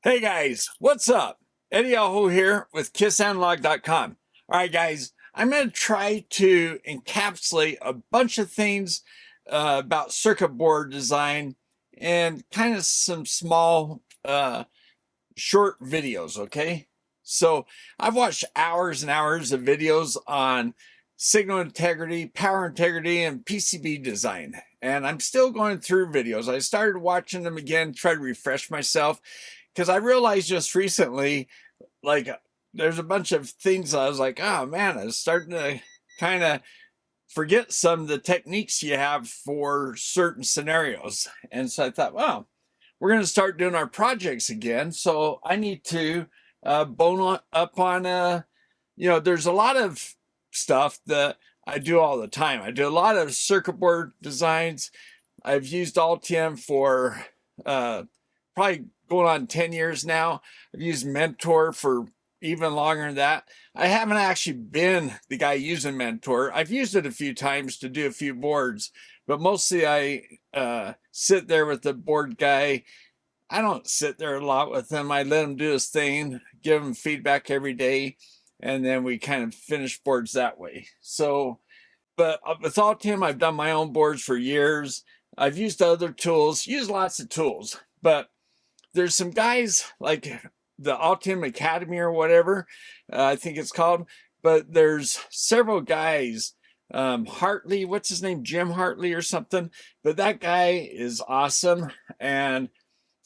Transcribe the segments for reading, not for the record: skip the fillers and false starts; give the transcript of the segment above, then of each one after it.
Hey guys, what's up? Eddie Aho here with KissAnalog.com. All right, guys, I'm going to try to encapsulate a bunch of things about circuit board design and kind of some small short videos, okay? So I've watched hours and hours of videos on signal integrity, power integrity, and PCB design. And I'm still going through videos. I started watching them again, try to refresh myself, because I realized just recently, like, there's a bunch of things I was like, oh man, I was starting to kind of forget some of the techniques you have for certain scenarios. And so I thought, well, we're going to start doing our projects again. So I need to bone up on, there's a lot of stuff that I do all the time. I do a lot of circuit board designs. I've used Altium for probably going on 10 years now. I've used Mentor for even longer than that. I haven't actually been the guy using Mentor. I've used it a few times to do a few boards, but mostly I sit there with the board guy. I don't sit there a lot with him. I let him do his thing, give him feedback every day, and then we kind of finish boards that way. So, but with Altium, I've done my own boards for years. I've used other tools, used lots of tools, but there's some guys like the Altium Academy or whatever, I think it's called, but there's several guys, Hartley, what's his name? Jim Hartley or something, but that guy is awesome. And,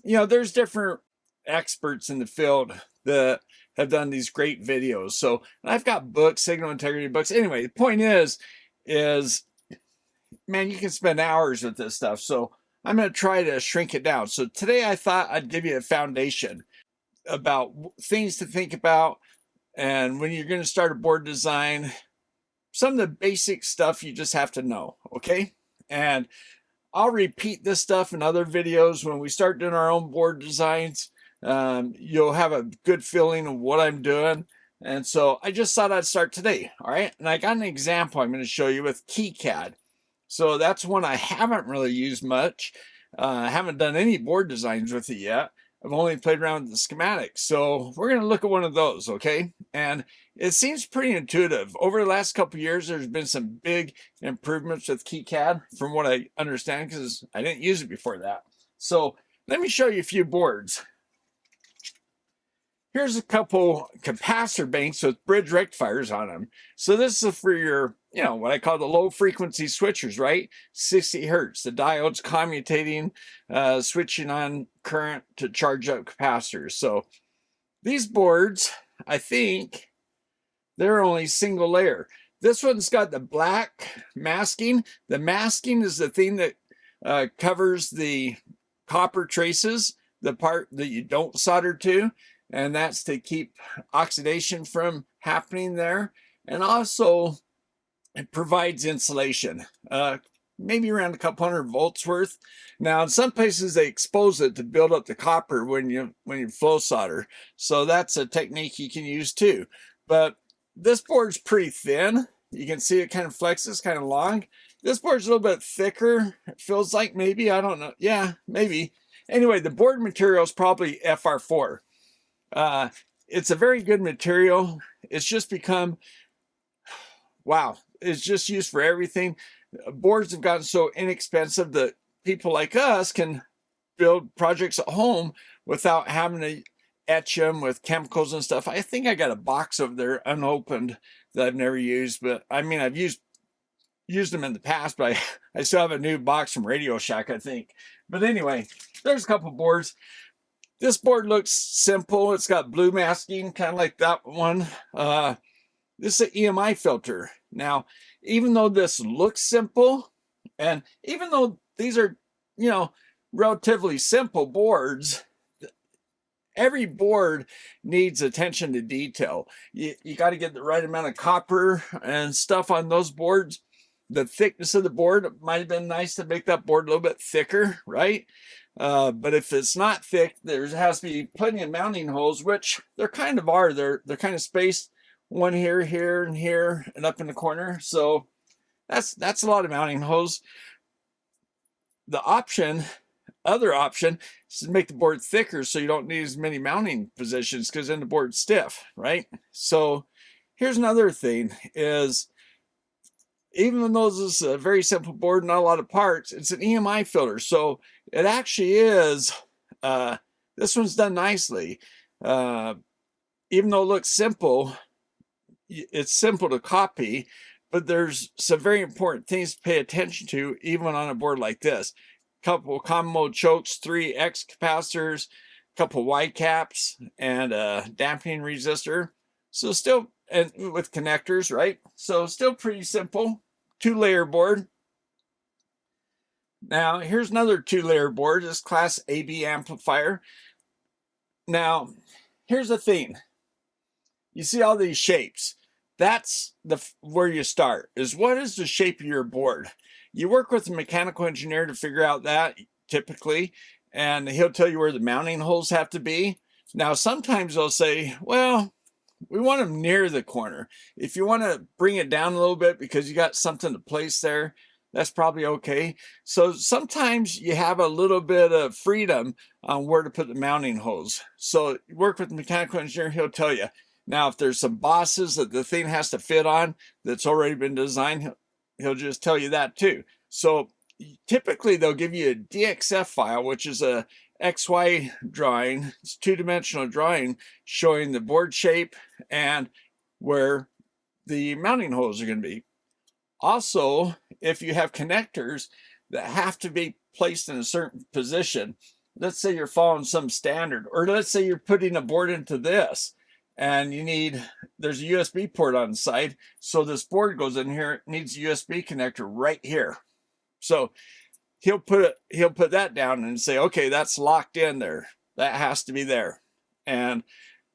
there's different experts in the field that have done these great videos. So I've got books, signal integrity books. Anyway, the point is, man, you can spend hours with this stuff. So I'm going to try to shrink it down. So today I thought I'd give you a foundation about things to think about. And when you're going to start a board design, some of the basic stuff you just have to know, okay? And I'll repeat this stuff in other videos. When we start doing our own board designs, you'll have a good feeling of what I'm doing. And so I just thought I'd start today, all right? And I got an example I'm going to show you with Kicad. So that's one I haven't really used much. I haven't done any board designs with it yet. I've only played around with the schematics. So we're going to look at one of those, okay? And it seems pretty intuitive. Over the last couple of years, there's been some big improvements with Kicad from what I understand, because I didn't use it before that. So let me show you a few boards. Here's a couple capacitor banks with bridge rectifiers on them. So this is for your, what I call the low frequency switchers, right? 60 hertz, the diodes commutating, switching on current to charge up capacitors. So these boards, I think they're only single layer. This one's got the black masking. The masking is the thing that covers the copper traces, the part that you don't solder to. And that's to keep oxidation from happening there. And also it provides insulation, maybe around a couple hundred volts worth. Now, in some places they expose it to build up the copper when you flow solder. So that's a technique you can use too. But this board's pretty thin. You can see it kind of flexes, kind of long. This board's a little bit thicker. It feels like, maybe, I don't know. Yeah, maybe. Anyway, the board material is probably FR4. It's a very good material. It's just become, wow, it's just used for everything. Boards have gotten so inexpensive that people like us can build projects at home without having to etch them with chemicals and stuff. I think I got a box over there unopened that I've never used, but I mean, I've used them in the past, but I still have a new box from Radio Shack, I think. But anyway, there's a couple boards. This board looks simple. It's got blue masking, kind of like that one. This is an EMI filter. Now, even though this looks simple, and even though these are, relatively simple boards, every board needs attention to detail. You got to get the right amount of copper and stuff on those boards. The thickness of the board might have been nice to make that board a little bit thicker, right? But if it's not thick, there has to be plenty of mounting holes, which there kind of are. They're kind of spaced, one here, here, and here, and up in the corner. So that's a lot of mounting holes. The option other option is to make the board thicker so you don't need as many mounting positions, because then the board's stiff, right? So here's another thing is, even though this is a very simple board, not a lot of parts, it's an EMI filter. So it actually is, this one's done nicely. Even though it looks simple, it's simple to copy, but there's some very important things to pay attention to even on a board like this. Couple common mode chokes, 3 X capacitors, couple Y caps, and a dampening resistor. So still, and with connectors, right? So still pretty simple. 2-layer board. Now here's another 2-layer board. This class AB amplifier. Now here's the thing. You see all these shapes. That's where you start, is what is the shape of your board? You work with a mechanical engineer to figure out that, typically, and he'll tell you where the mounting holes have to be. Now sometimes they'll say, well, we want them near the corner. If you want to bring it down a little bit because you got something to place there, that's probably okay. So sometimes you have a little bit of freedom on where to put the mounting holes. So you work with the mechanical engineer, he'll tell you. Now, if there's some bosses that the thing has to fit on that's already been designed, he'll just tell you that too. So typically they'll give you a DXF file, which is a XY drawing. It's 2-dimensional drawing showing the board shape and where the mounting holes are going to be. Also, if you have connectors that have to be placed in a certain position, let's say you're following some standard, or let's say you're putting a board into this, and there's a USB port on the side, so this board goes in here, it needs a USB connector right here. So he'll put that down and say, okay, that's locked in there. That has to be there. And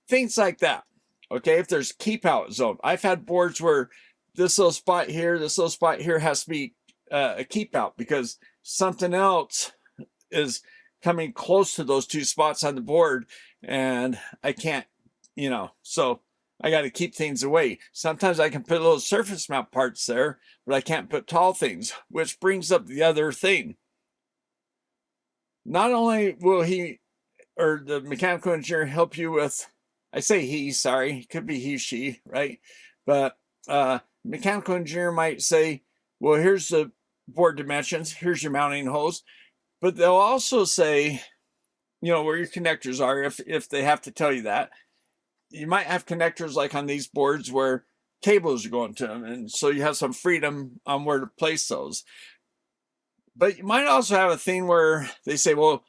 things like that. Okay, if there's keep out zone. I've had boards where this little spot here has to be a keep out because something else is coming close to those 2 spots on the board, and I can't, so I got to keep things away. Sometimes I can put little surface mount parts there, but I can't put tall things, which brings up the other thing. Not only will he, or the mechanical engineer, help you with, I say he, sorry, it could be he, she, right? But mechanical engineer might say, well, here's the board dimensions, here's your mounting holes. But they'll also say, where your connectors are, if they have to tell you that. You might have connectors like on these boards where cables are going to them, and so you have some freedom on where to place those. But you might also have a thing where they say, well,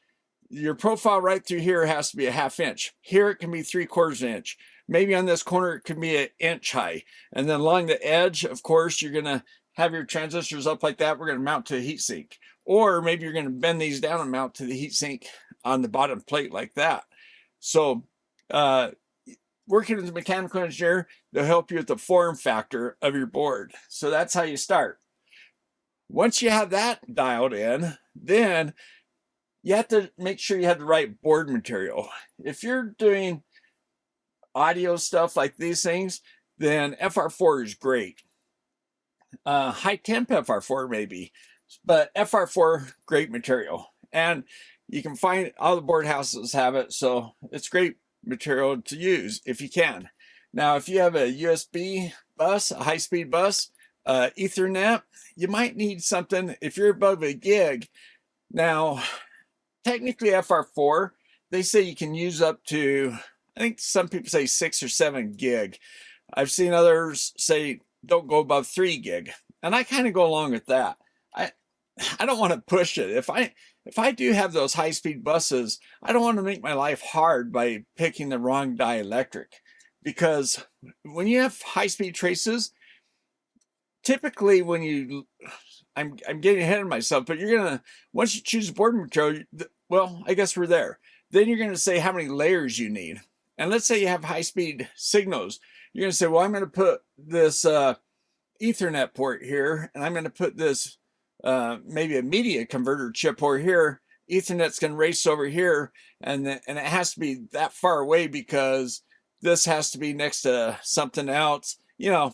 your profile right through here has to be a 1/2 inch. Here it can be 3/4 inch. Maybe on this corner it could be 1 inch high. And then along the edge, of course, you're going to have your transistors up like that. We're going to mount to a heat sink. Or maybe you're going to bend these down and mount to the heat sink on the bottom plate like that. So working with a mechanical engineer, they'll help you with the form factor of your board. So that's how you start. Once you have that dialed in, then you have to make sure you have the right board material. If you're doing audio stuff like these things, then FR4 is great. High temp FR4 maybe, but FR4, great material. And you can find, all the board houses have it, so it's great material to use if you can. Now, if you have a USB bus, a high-speed bus, Ethernet, you might need something if you're above 1 gig. Now, technically FR4, they say you can use up to, I think some people say 6 or 7 gig. I've seen others say don't go above 3 gig. And I kind of go along with that. I don't want to push it. If I do have those high-speed buses, I don't want to make my life hard by picking the wrong dielectric. Because when you have high-speed traces, typically when you, I'm getting ahead of myself, but you're going to, once you choose board material, well, I guess we're there. Then you're going to say how many layers you need. And let's say you have high-speed signals. You're going to say, well, I'm going to put this Ethernet port here, and I'm going to put this maybe a media converter chip over here. Ethernet's going to race over here, and it has to be that far away because this has to be next to something else. You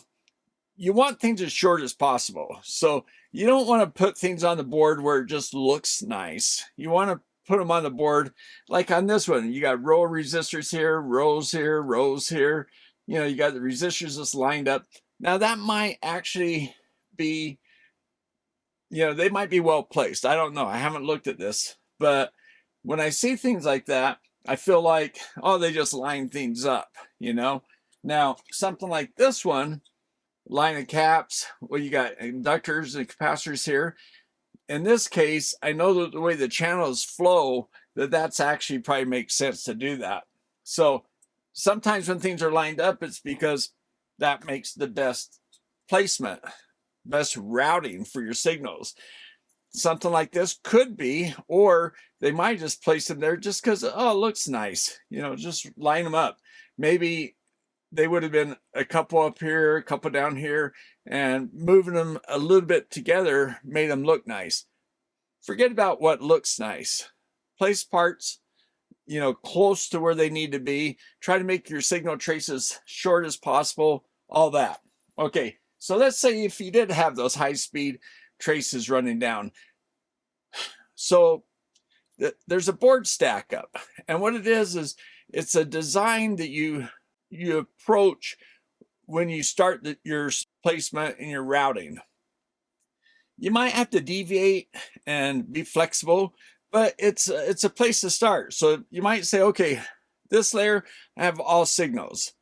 want things as short as possible. So you don't want to put things on the board where it just looks nice. You want to put them on the board. Like on this one, you got row of resistors here, rows here, rows here. You know, you got the resistors just lined up. Now that might actually be, you know, they might be well placed. I don't know. I haven't looked at this. But when I see things like that, I feel like, oh, they just line things up, you know. Now, something like this one, line of caps, well, you got inductors and capacitors here. In this case, I know that the way the channels flow, that's actually probably makes sense to do that. So sometimes when things are lined up, it's because that makes the best placement, best routing for your signals. Something like this could be, or they might just place them there just because, oh, it looks nice. You know, just line them up. Maybe they would have been a couple up here, a couple down here, and moving them a little bit together made them look nice. Forget about what looks nice. Place parts, you know, close to where they need to be. Try to make your signal traces short as possible, all that. Okay, so let's say if you did have those high-speed traces running down. So there's a board stack up, and what it is it's a design that you approach when you start your placement and your routing. You might have to deviate and be flexible, but it's a place to start. So you might say, okay, this layer I have all signals.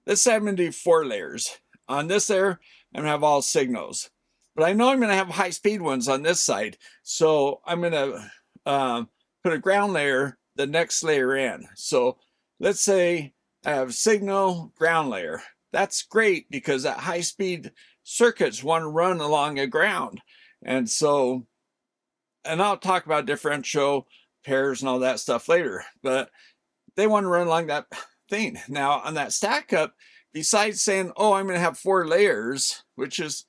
Let's say I'm going to do 4 layers. On this layer I'm going to have all signals. But I know I'm going to have high-speed ones on this side, so I'm going to put a ground layer the next layer in. So let's say I have signal, ground layer. That's great because that high-speed circuits want to run along a ground. And so, and I'll talk about differential pairs and all that stuff later, but they want to run along that thing. Now on that stack up, besides saying, oh, I'm going to have 4 layers, which is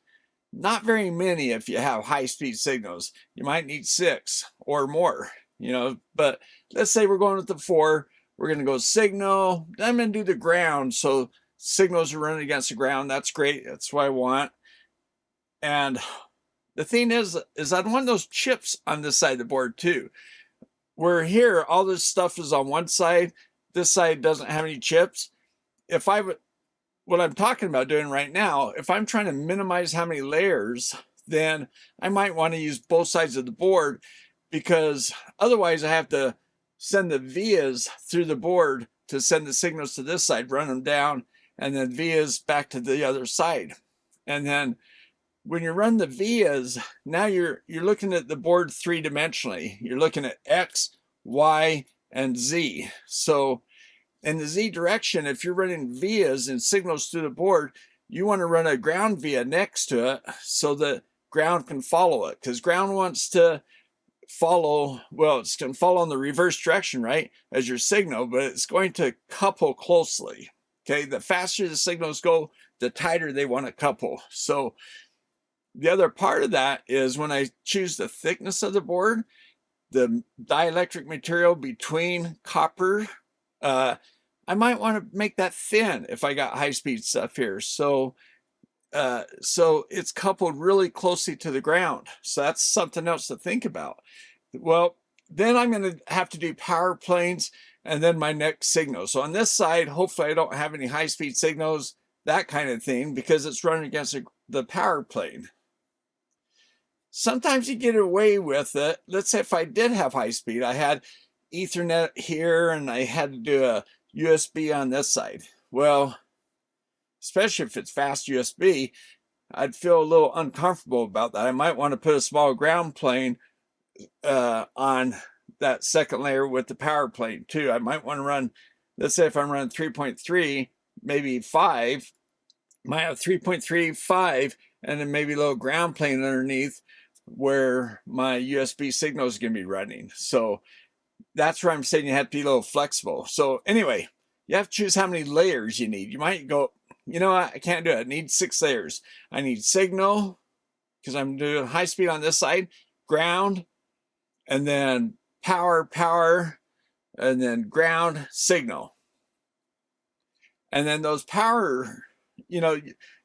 not very many if you have high-speed signals. You might need 6 or more, you know, but let's say we're going with the 4. We're going to go signal. I'm going to do the ground. So signals are running against the ground. That's great. That's what I want. And the thing is I want those chips on this side of the board too. Where here, all this stuff is on one side. This side doesn't have any chips. What I'm talking about doing right now, if I'm trying to minimize how many layers, then I might want to use both sides of the board, because otherwise I have to send the vias through the board to send the signals to this side, run them down, and then vias back to the other side. And then when you run the vias, now you're looking at the board 3-dimensionally. You're looking at X, Y, and Z. So in the Z direction, if you're running vias and signals through the board, you want to run a ground via next to it so that ground can follow it, because ground wants to follow, well, it's going to follow in the reverse direction, right, as your signal, but it's going to couple closely. Okay, the faster the signals go, the tighter they want to couple. So the other part of that is when I choose the thickness of the board, the dielectric material between copper, I might want to make that thin if I got high-speed stuff here. So it's coupled really closely to the ground. So that's something else to think about. Well, then I'm going to have to do power planes and then my next signal. So on this side, hopefully I don't have any high-speed signals, that kind of thing, because it's running against the power plane. Sometimes you get away with it. Let's say if I did have high speed, I had Ethernet here and I had to do a USB on this side. Well, especially if it's fast USB, I'd feel a little uncomfortable about that. I might want to put a small ground plane on that second layer with the power plane too. I might want to run, let's say if I'm running 3.3, maybe 5, might have 3.3, 5, and then maybe a little ground plane underneath where my USB signal is going to be running. So that's where I'm saying you have to be a little flexible. So anyway, you have to choose how many layers you need. You might go, you know what, I can't do it. I need 6 layers. I need signal, because I'm doing high speed on this side, ground, and then power, and then ground, signal. And then those power, you know,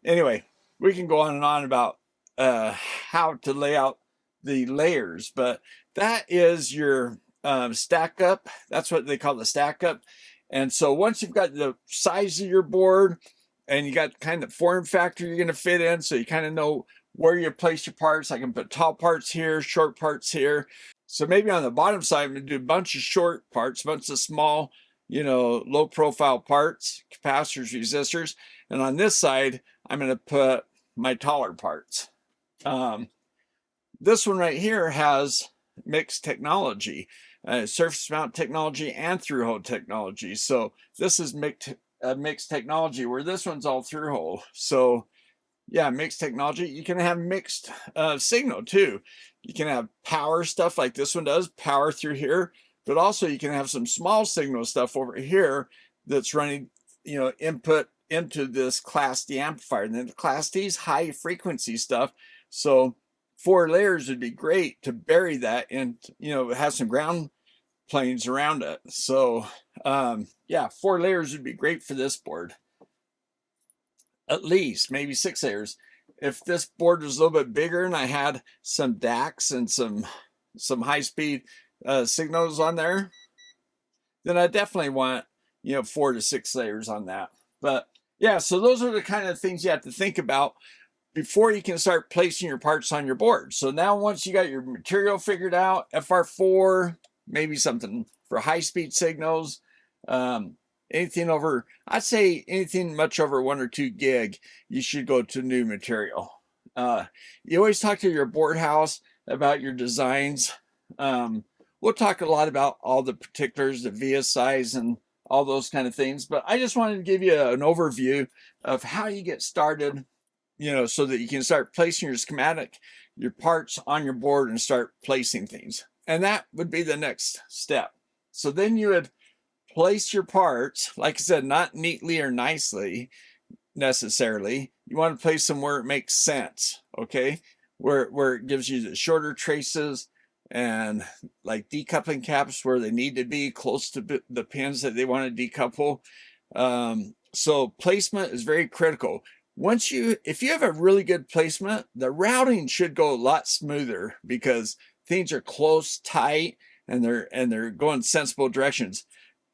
anyway, we can go on and on about how to lay out the layers, but that is your stack up. That's what they call the stack up. And so once you've got the size of your board and you got kind of form factor you're going to fit in, so you kind of know where you place your parts. I can put tall parts here, short parts here. So maybe on the bottom side, I'm going to do a bunch of short parts, a bunch of small, low profile parts, capacitors, resistors. And on this side, I'm going to put my taller parts. This one right here has mixed technology, surface mount technology and through-hole technology. So this is mixed technology, where this one's all through-hole. So yeah, mixed technology. You can have mixed signal too. You can have power stuff like this one does, power through here, but also you can have some small signal stuff over here that's running, input into this Class D amplifier. And then the Class D is high frequency stuff. So 4 layers would be great to bury that and, have some ground planes around it. So yeah, 4 layers would be great for this board. At least maybe 6 layers. If this board was a little bit bigger and I had some DACs and some high-speed signals on there, then I definitely want 4 to 6 layers on that. But yeah, so those are the kind of things you have to think about before you can start placing your parts on your board. So now once you got your material figured out, FR4, maybe something for high-speed signals, anything over, I'd say anything much over 1 or 2 gig, you should go to new material. You always talk to your board house about your designs. We'll talk a lot about all the particulars, the via size and all those kind of things, but I just wanted to give you an overview of how you get started, so that you can start placing your schematic, your parts on your board and start placing things. And that would be the next step. So then you would place your parts, like I said, not neatly or nicely necessarily. You want to place them where it makes sense, okay? Where it gives you the shorter traces and like decoupling caps where they need to be close to the pins that they want to decouple. So placement is very critical. If you have a really good placement, the routing should go a lot smoother because things are close, tight, and they're going sensible directions.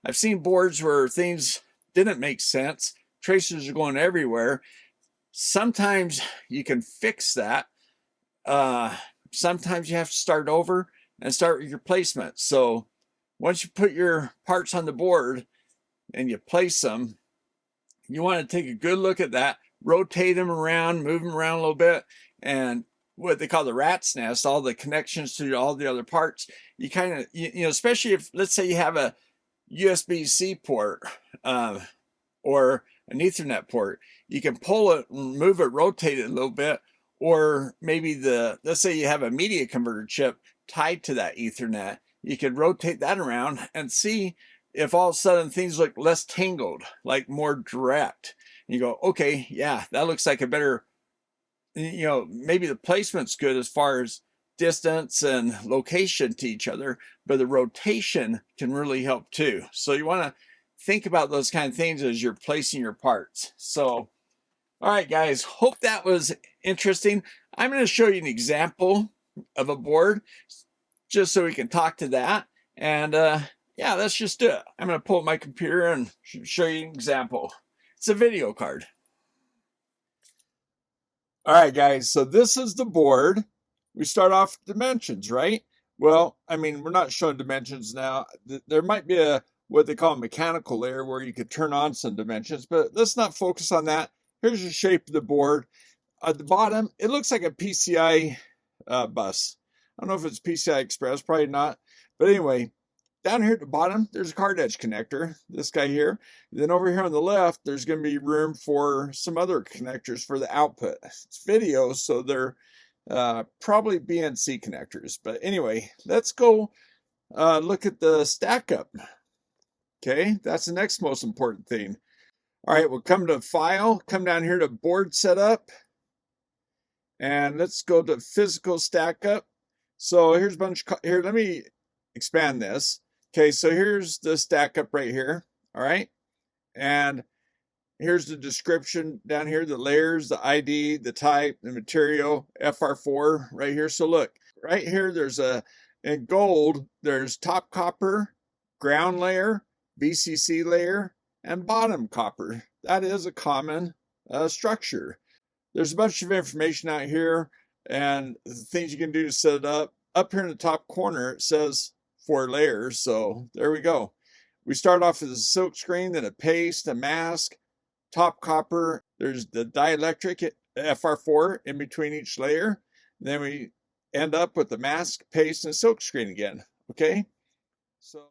I've seen boards where things didn't make sense. Traces are going everywhere. Sometimes you can fix that. Sometimes you have to start over and start with your placement. So once you put your parts on the board and you place them, you want to take a good look at that, rotate them around, move them around a little bit, and what they call the rat's nest, all the connections to all the other parts. You kind of, especially if, let's say you have a USB-C port or an Ethernet port, you can pull it, move it, rotate it a little bit, or maybe let's say you have a media converter chip tied to that Ethernet, you could rotate that around and see if all of a sudden things look less tangled, like more direct. And you go, okay, yeah, that looks like a better, maybe the placement's good as far as distance and location to each other, but the rotation can really help too. So you want to think about those kind of things as you're placing your parts. So, all right, guys, hope that was interesting. I'm going to show you an example of a board just so we can talk to that. And yeah, let's just do it. I'm going to pull up my computer and show you an example. It's a video card. All right, guys, so this is the board. We start off with dimensions, right? Well, I mean, we're not showing dimensions now. There might be what they call a mechanical layer where you could turn on some dimensions, but let's not focus on that. Here's the shape of the board. At the bottom, it looks like a PCI bus. I don't know if it's PCI Express, probably not. But anyway, down here at the bottom, there's a card edge connector, this guy here. Then over here on the left, there's going to be room for some other connectors for the output. It's video, so they're probably BNC connectors. But anyway, let's go look at the stack up. Okay, that's the next most important thing. All right, we'll come to File, come down here to Board Setup, and let's go to Physical Stack Up. So here's a bunch, here, let me expand this. Okay, so here's the stack up right here, all right? And here's the description down here, the layers, the ID, the type, the material, FR4 right here. So look, right here, there's a In gold, there's top copper, ground layer, VCC layer, and bottom copper. That is a common structure. There's a bunch of information out here and the things you can do to set it up. Up here in the top corner, it says 4 layers. So there we go. We start off with a silk screen, then a paste, a mask, top copper. There's the dielectric FR4 in between each layer. Then we end up with the mask, paste, and silk screen again. Okay. So,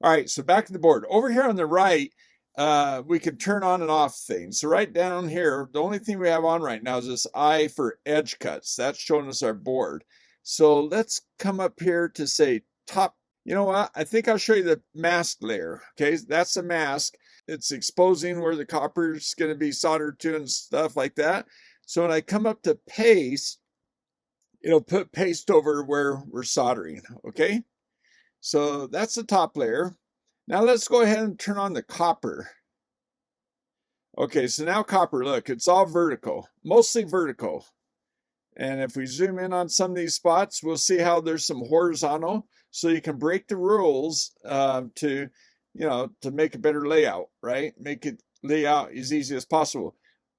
all right. So back to the board. Over here on the right, we can turn on and off things. So right down here, the only thing we have on right now is this I for edge cuts. That's showing us our board. So let's come up here to say top. You know what? I think I'll show you the mask layer. Okay, that's a mask. It's exposing where the copper is going to be soldered to and stuff like that. So when I come up to paste, it'll put paste over where we're soldering. Okay, so that's the top layer. Now let's go ahead and turn on the copper. Okay, so now copper, look, it's all vertical, mostly vertical. And if we zoom in on some of these spots, we'll see how there's some horizontal. So you can break the rules to make a better layout, right? Make it lay out as easy as possible.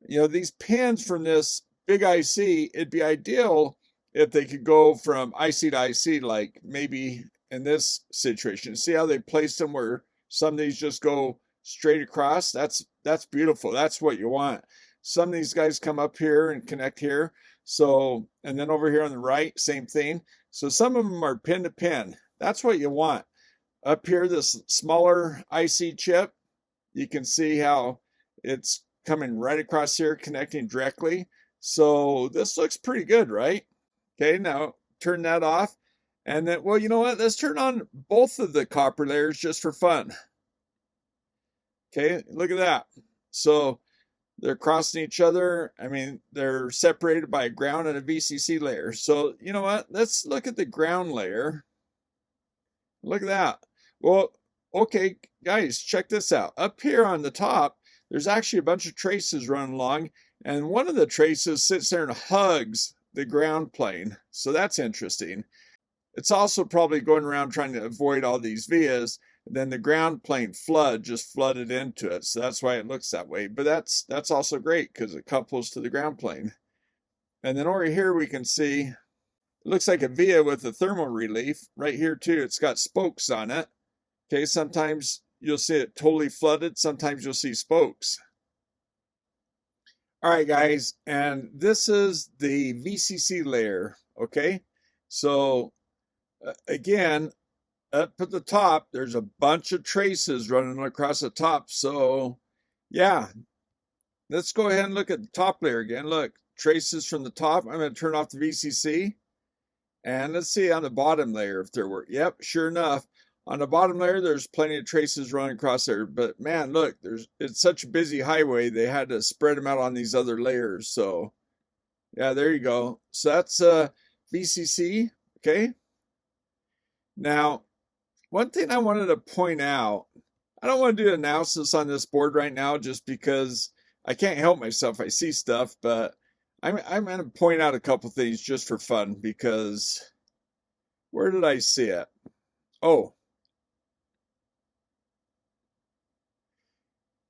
You know, these pins from this big IC, it'd be ideal if they could go from IC to IC, like maybe in this situation. See how they place them where some of these just go straight across? That's beautiful. That's what you want. Some of these guys come up here and connect here. So, and then over here on the right, same thing. So some of them are pin to pin. That's what you want. Up here, this smaller IC chip, you can see how it's coming right across here, connecting directly. So this looks pretty good, right? Okay, now turn that off. And then, well, you know what? Let's turn on both of the copper layers just for fun. Okay, look at that. So they're crossing each other. I mean, they're separated by a ground and a VCC layer. So, you know what? Let's look at the ground layer. Look at that. Well, okay, guys, check this out. Up here on the top, there's actually a bunch of traces running along, and one of the traces sits there and hugs the ground plane. So that's interesting. It's also probably going around trying to avoid all these vias. Then the ground plane just flooded into it. So that's why it looks that way. But that's also great because it couples to the ground plane. And then over here we can see, it looks like a via with a thermal relief. Right here too, it's got spokes on it. Okay, sometimes you'll see it totally flooded. Sometimes you'll see spokes. All right, guys, and this is the VCC layer, okay? So again, up at the top, there's a bunch of traces running across the top. So yeah, let's go ahead and look at the top layer again. Look, traces from the top. I'm going to turn off the VCC. And let's see on the bottom layer if there were. Yep, sure enough. On the bottom layer, there's plenty of traces running across there. But man, look, it's such a busy highway, they had to spread them out on these other layers. So yeah, there you go. So that's VCC, okay? Now, one thing I wanted to point out, I don't want to do an analysis on this board right now just because I can't help myself. I see stuff, but I'm going to point out a couple things just for fun because where did I see it? Oh,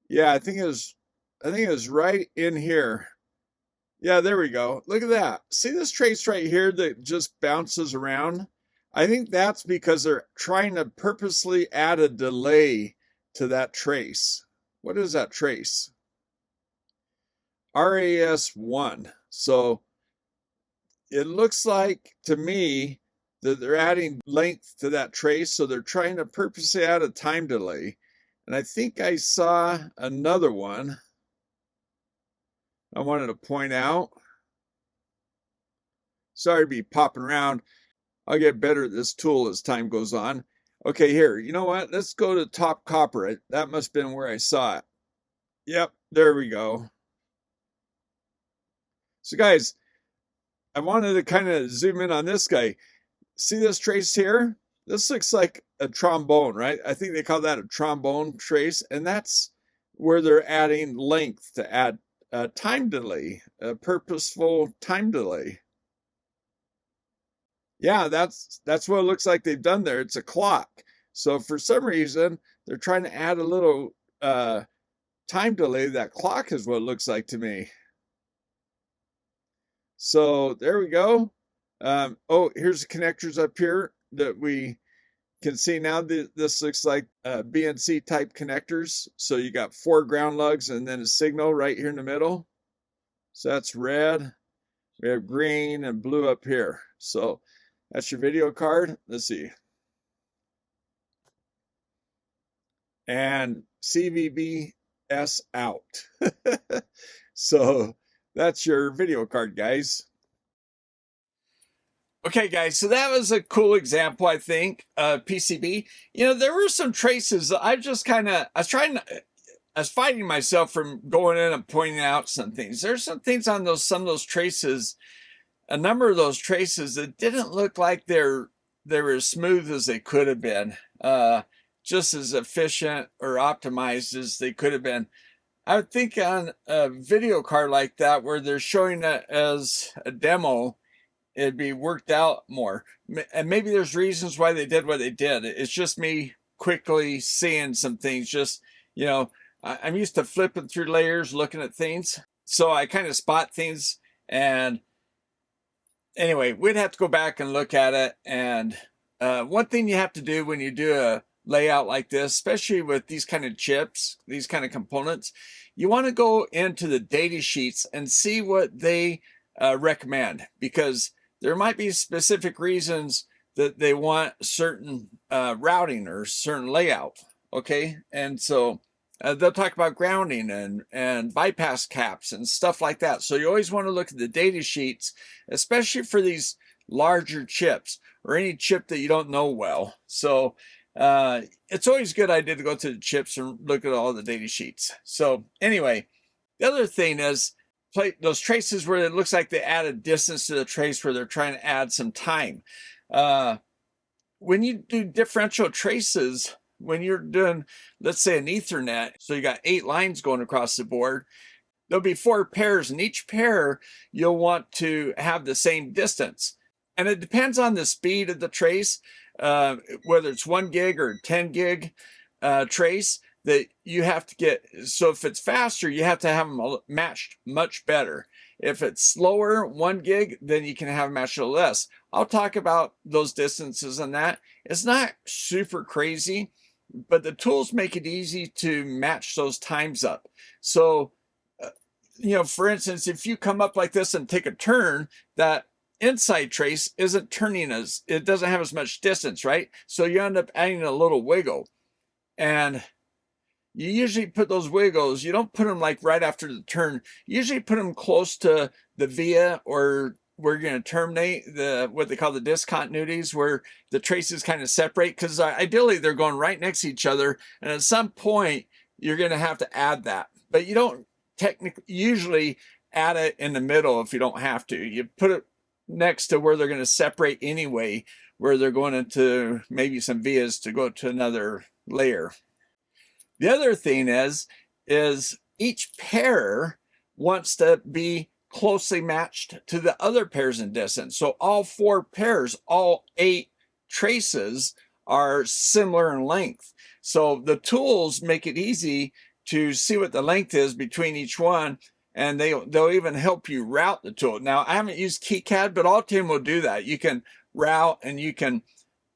yeah, I think it was right in here. Yeah, there we go. Look at that. See this trace right here that just bounces around? I think that's because they're trying to purposely add a delay to that trace. What is that trace? RAS1. So it looks like to me that they're adding length to that trace. So they're trying to purposely add a time delay. And I think I saw another one I wanted to point out. Sorry to be popping around. I'll get better at this tool as time goes on. Okay, here, you know what? Let's go to top copper. That must have been where I saw it. Yep, there we go. So guys, I wanted to kind of zoom in on this guy. See this trace here? This looks like a trombone, right? I think they call that a trombone trace, and that's where they're adding length to add a time delay, a purposeful time delay. Yeah, that's what it looks like they've done there. It's a clock. So for some reason, they're trying to add a little time delay. That clock is what it looks like to me. So there we go. Oh, here's the connectors up here that we can see now. This looks like BNC type connectors. So you got 4 ground lugs and then a signal right here in the middle. So that's red. We have green and blue up here. So that's your video card. Let's see. And CVBS out. So that's your video card, guys. Okay, guys, so that was a cool example, I think, PCB. You know, there were some traces. I was fighting myself from going in and pointing out some things. There's some things on some of those traces, a number of those traces that didn't look like they were as smooth as they could have been, just as efficient or optimized as they could have been. I would think on a video card like that, where they're showing it as a demo, it'd be worked out more. And maybe there's reasons why they did what they did. It's just me quickly seeing some things. Just, you know, I'm used to flipping through layers, looking at things. So I kind of spot things. And anyway, we'd have to go back and look at it. And one thing you have to do when you do a layout like this, especially with these kind of chips, these kind of components, you want to go into the data sheets and see what they recommend, because there might be specific reasons that they want certain routing or certain layout. Okay, and so they'll talk about grounding and bypass caps and stuff like that. So you always want to look at the data sheets, especially for these larger chips or any chip that you don't know well. So it's always a good idea to go to the chips and look at all the data sheets. So anyway, the other thing is those traces where it looks like they added distance to the trace, where they're trying to add some time. When you do differential traces, when you're doing, let's say, an Ethernet, so you got 8 lines going across the board, there'll be 4 pairs, and each pair you'll want to have the same distance. And it depends on the speed of the trace, whether it's 1 gig or 10 gig trace that you have to get. So if it's faster, you have to have them matched much better. If it's slower, 1 gig, then you can have them matched a little less. I'll talk about those distances and that. It's not super crazy, but the tools make it easy to match those times up. So, you know, for instance, if you come up like this and take a turn, that inside trace isn't turning it doesn't have as much distance, right? So you end up adding a little wiggle. And you usually put those wiggles, you don't put them like right after the turn. You usually put them close to the via, or where you're going to terminate what they call the discontinuities, where the traces kind of separate, because ideally they're going right next to each other. And at some point, you're going to have to add that. But you don't usually add it in the middle if you don't have to. You put it next to where they're going to separate anyway, where they're going into maybe some vias to go to another layer. The other thing is each pair wants to be closely matched to the other pairs in distance. So all 4 pairs, all 8 traces are similar in length. So the tools make it easy to see what the length is between each one, and they'll even help you route the tool. Now, I haven't used Kicad, but Altium will do that. You can route and you can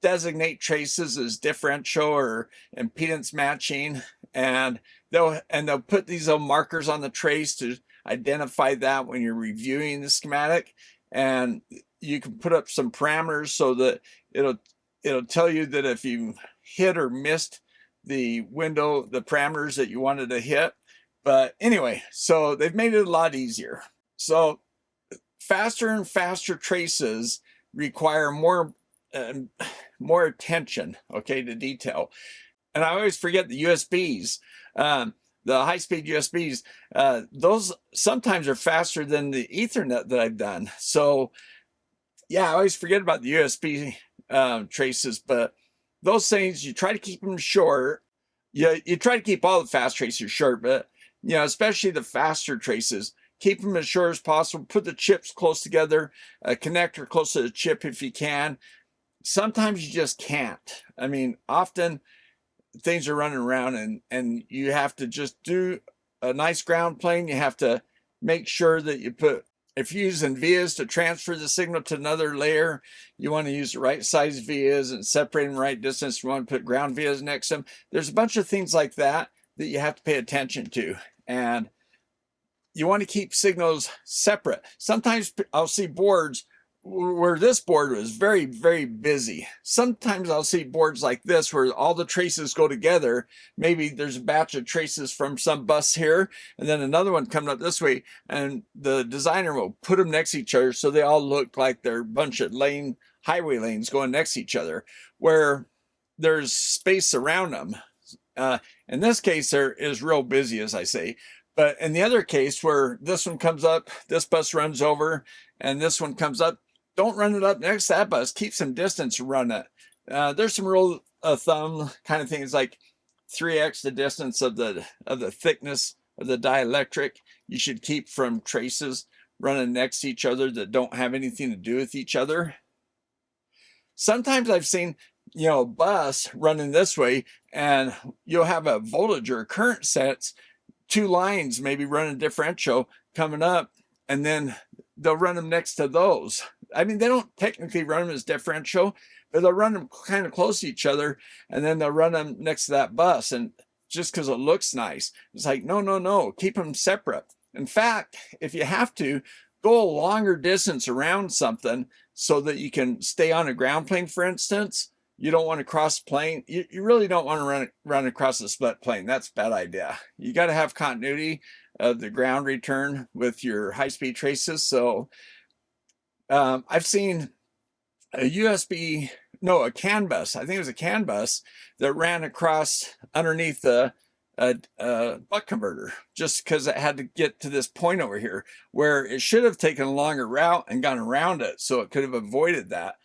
designate traces as differential or impedance matching, and they'll put these little markers on the trace to identify that when you're reviewing the schematic. And you can put up some parameters so that it'll tell you that if you hit or missed the window, the parameters that you wanted to hit. But anyway, so they've made it a lot easier. So faster and faster traces require more attention, okay, to detail. And I always forget the USBs, the high-speed USBs. Those sometimes are faster than the Ethernet that I've done. So yeah, I always forget about the USB traces, but those things, you try to keep them short. You try to keep all the fast traces short, but you know, especially the faster traces, keep them as short as possible, put the chips close together, a connector close to the chip if you can. Sometimes you just can't. I mean, often things are running around and you have to just do a nice ground plane. You have to make sure that you put, if you're using vias to transfer the signal to another layer, you want to use the right size vias and separate them right distance. You want to put ground vias next to them. There's a bunch of things like that that you have to pay attention to. And you want to keep signals separate. Sometimes I'll see boards where this board was very, very busy. Sometimes I'll see boards like this where all the traces go together. Maybe there's a batch of traces from some bus here, and then another one coming up this way, and the designer will put them next to each other so they all look like they're a bunch of highway lanes going next to each other, where there's space around them. In this case, there is real busy, as I say. But in the other case where this one comes up, this bus runs over, and this one comes up, don't run it up next to that bus. Keep some distance and run it. There's some rule of thumb kind of things like 3x the distance of the thickness of the dielectric you should keep from traces running next to each other that don't have anything to do with each other. Sometimes I've seen, a bus running this way, and you'll have a voltage or a current sense, two lines maybe running a differential coming up, and then they'll run them next to those. I mean, they don't technically run them as differential, but they'll run them kind of close to each other, and then they'll run them next to that bus, and just because it looks nice. It's like, no, keep them separate. In fact, if you have to, go a longer distance around something so that you can stay on a ground plane, for instance. You don't want to cross plane. You really don't want to run across a split plane. That's a bad idea. You got to have continuity of the ground return with your high-speed traces. So I've seen a CAN bus. I think it was a CAN bus that ran across underneath the buck converter, just because it had to get to this point over here where it should have taken a longer route and gone around it, so it could have avoided that.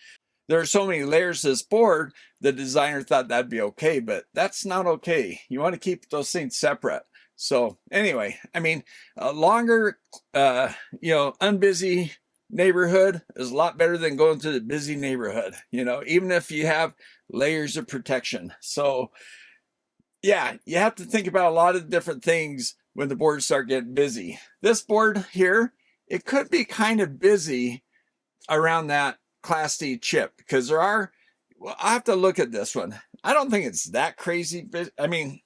There are so many layers to this board, the designer thought that'd be okay, but that's not okay. You want to keep those things separate. So anyway, I mean, a longer, unbusy neighborhood is a lot better than going through the busy neighborhood, even if you have layers of protection. So yeah, you have to think about a lot of different things when the boards start getting busy. This board here, it could be kind of busy around that Class D chip, because I have to look at this one. I don't think it's that crazy busy. I mean,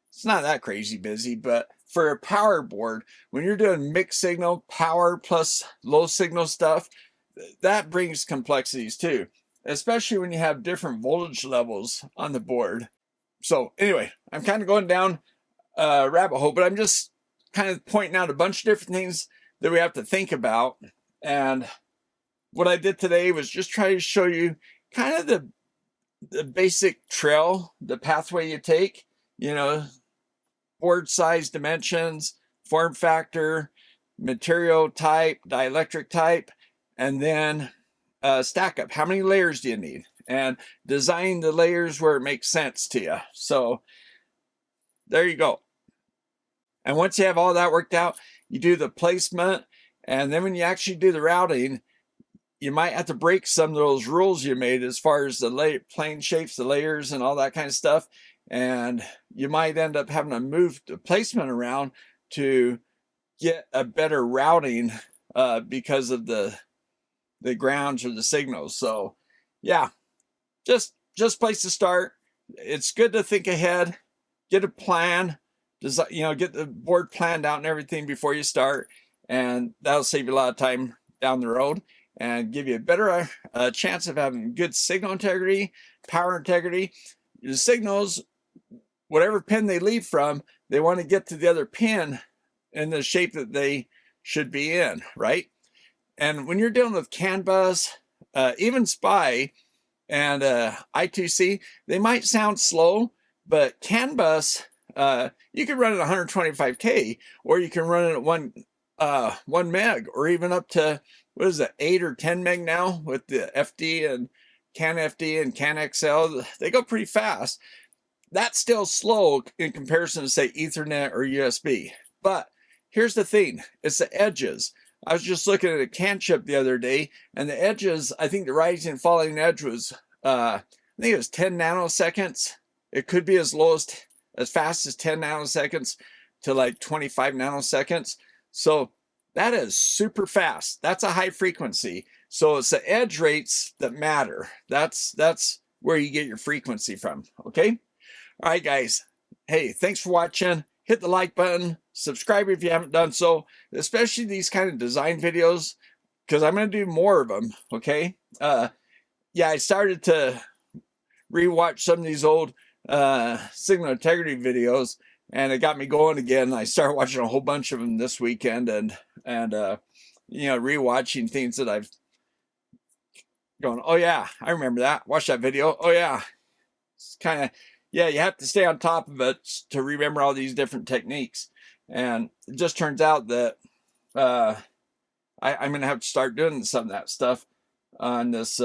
it's not that crazy busy, but for a power board, when you're doing mixed signal, power plus low signal stuff, that brings complexities too, especially when you have different voltage levels on the board. So anyway, I'm kind of going down a rabbit hole, but I'm just kind of pointing out a bunch of different things that we have to think about. And what I did today was just try to show you kind of the basic trail, the pathway you take, board size, dimensions, form factor, material type, dielectric type, and then stack up. How many layers do you need? And design the layers where it makes sense to you. So there you go. And once you have all that worked out, you do the placement, and then when you actually do the routing, you might have to break some of those rules you made as far as the plane shapes, the layers, and all that kind of stuff. And you might end up having to move the placement around to get a better routing because of the grounds or the signals. So yeah, just place to start. It's good to think ahead, get a plan, get the board planned out and everything before you start, and that'll save you a lot of time down the road and give you a better chance of having good signal integrity, power integrity. The signals, whatever pin they leave from, they want to get to the other pin in the shape that they should be in, right? And when you're dealing with CAN bus, even SPI and I2C, they might sound slow, but CAN bus, you can run it at 125K, or you can run it at 1 meg, or even up to, 8 or 10 meg now with the FD and CAN FD and CAN XL. They go pretty fast. That's still slow in comparison to, say, Ethernet or USB. But here's the thing, it's the edges. I was just looking at a can chip the other day, and the edges, I think the rising and falling edge was, I think it was 10 nanoseconds. It could be as low as fast as 10 nanoseconds to like 25 nanoseconds. So that is super fast. That's a high frequency. So it's the edge rates that matter. That's where you get your frequency from, okay? All right, guys. Hey, thanks for watching. Hit the like button, subscribe if you haven't done so, especially these kind of design videos, because I'm going to do more of them, okay? Yeah, I started to rewatch some of these old signal integrity videos, and it got me going again. I started watching a whole bunch of them this weekend, and you know, rewatching things that I've going, oh yeah, I remember that. Watch that video. Oh yeah. It's kind of, yeah, you have to stay on top of it to remember all these different techniques. And it just turns out that I'm going to have to start doing some of that stuff on this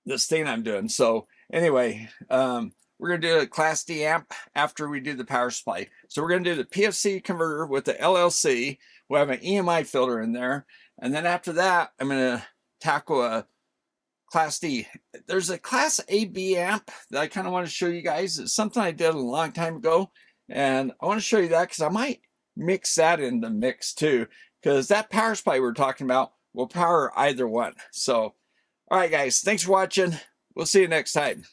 this thing I'm doing. So anyway, we're going to do a Class D amp after we do the power supply. So we're going to do the PFC converter with the LLC. We'll have an EMI filter in there. And then after that, I'm going to tackle a Class D. There's a Class AB amp that I kind of want to show you guys. It's something I did a long time ago, and I want to show you that because I might mix that in the mix too, because that power supply we're talking about will power either one. So, all right, guys, thanks for watching. We'll see you next time.